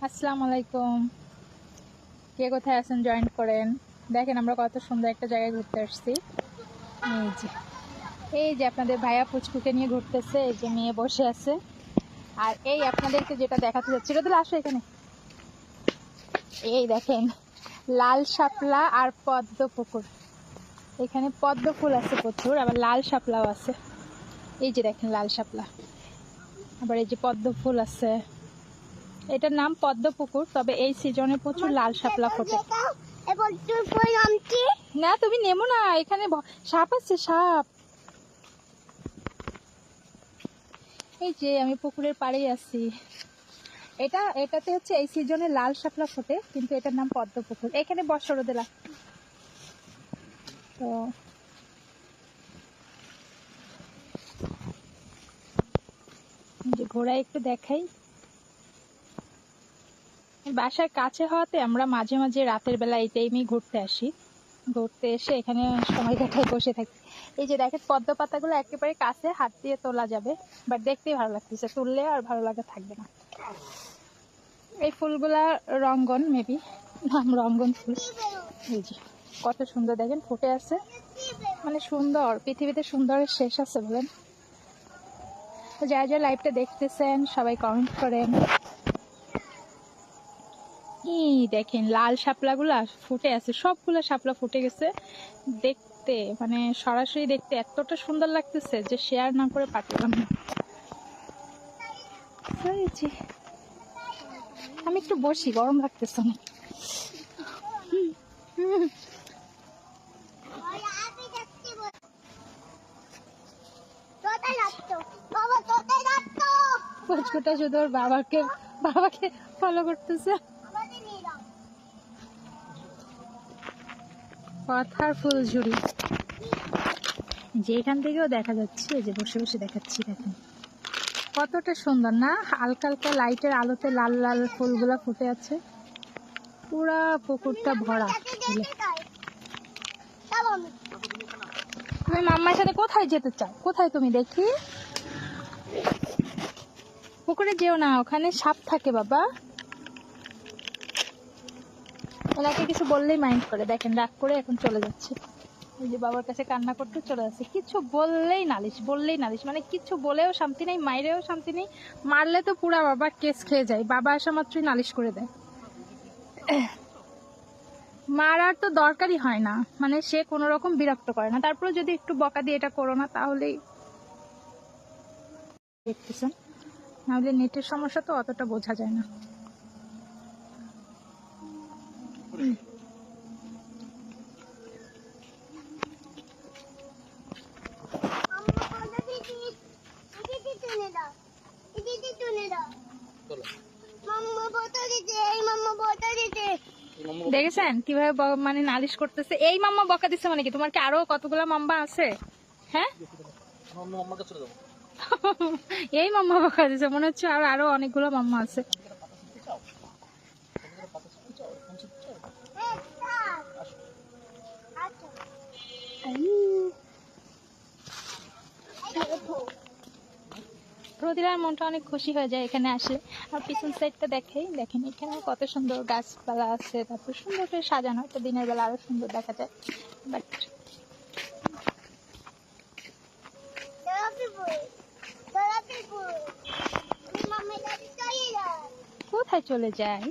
আসসালামু আলাইকুম। কে কোথায় আছেন জয়েন করেন। দেখেন আমরা কত সুন্দর একটা জায়গায় ঘুরতে আসছি। এই যে আপনাদের ভাইয়া পুচকুকে নিয়ে ঘুরতেছে, এই যে মেয়ে বসে আছে। আর এই আপনাদেরকে যেটা দেখাতে যাচ্ছে, রোদেলা আসো এখানে। এই দেখেন লাল শাপলা আর পদ্ম পুকুর। এখানে পদ্ম ফুল আছে প্রচুর, আবার লাল শাপলাও আছে। এই যে দেখেন লাল শাপলা, আবার এই যে পদ্ম ফুল আছে। এটার নাম পদ্ম পুকুর, তবে এই সিজনে প্রচুর লাল শাপলা ফোটে। না তুমি নেমো না, এখানে সাপ আছে, সাপ। এই যে আমি পুকুরের পাড়েই আছি। এটাতে হচ্ছে এই সিজনে লাল শাপলা ফোটে, কিন্তু এটার নাম পদ্ম পুকুর। এখানে বসো দিলা। তো যে ঘোড়া একটু দেখাই। বাসার কাছে হওয়াতে আমরা মাঝে মাঝে রাতের বেলা এই টাইমেই ঘুরতে আসি। ঘুরতে এসে এখানে সময় কাটায় বসে থাকি। এই যে দেখেন পদ্ম পাতাগুলো একেবারে কাছে হাত দিয়ে তোলা যাবে, বাট দেখতেই ভালো লাগতেছে, তুললে আর ভালো লাগা থাকবে না। এই ফুলগুলা রঙ্গন, মেবি নাম রঙ্গন ফুল। এই যে কত সুন্দর দেখেন ফুটে আছে, মানে সুন্দর। পৃথিবীতে সুন্দরের শেষ আছে বলেন? যারা যারা লাইভটা দেখতেছেন সবাই কমেন্ট করেন। এই দেখেন লাল শাপলাগুলা ফুটে আছে, সবগুলা শাপলা ফুটে গেছে। দেখতে মানে সরাসরি দেখতে এতটা সুন্দর লাগতেছে যে শেয়ার না করে পারলাম না। আমি একটু বসি, গরম লাগতেছে না। পুচকুটা শুধু ওর বাবাকে ফলো করতেছে। পাথার ফুলঝুরি যে এখান থেকেও দেখা যাচ্ছে, যে বসে বসে দেখাচ্ছি। দেখেন কতটা সুন্দর না, হালকা হালকা লাইটের আলোতে লাল লাল ফুলগুলা ফুটে আছে। পুরা পুকুরটা ভরা। তুমি মাম্মার সাথে কোথায় যেতে চাও? কোথায় তুমি? দেখি পুকুরে যেও না, ওখানে সাপ থাকে বাবা। ওনাকে কিছু বললেই মাইন্ড করে, দেখেন রাগ করে এখন চলে যাচ্ছে। ওই যে বাবার কাছে কান্না করতে চলে যাচ্ছে। কিছু বললেই নালিশ, মানে কিছু বলেও শান্তি নেই, মাইরেও শান্তি নেই। মারলে তো পুরা বাবা কেস খেয়ে যায়, বাবা আসা মাত্রই নালিশ করে দেয়। মারার তো দরকারই হয় না, মানে সে কোনো রকম বিরক্ত করে না, তারপরে যদি একটু বকা দিয়ে এটা করো না তাহলেই দেখতেছেন। নাহলে নেটের সমস্যা তো অতটা বোঝা যায় না। দেখেছেন কিভাবে মানে নালিশ করতেছে? এই মাম্মা বকা দিচ্ছে মানে কি? তোমার কি আরো কতগুলা মাম্মা আছে? হ্যাঁ এই মাম্মা বকা দিচ্ছে, মনে হচ্ছে আরো অনেকগুলো মাম্মা আছে। রোদিলার মনটা অনেক খুশি হয়ে যায় এখানে আসলে। আর পিছন সাইডটা দেখেন এখানে কত সুন্দর গাছপালা আছে, তারপর সুন্দর করে সাজানো, তো দিনের বেলা আরো সুন্দর দেখা যায়। বাট কোথায় চলে যায়?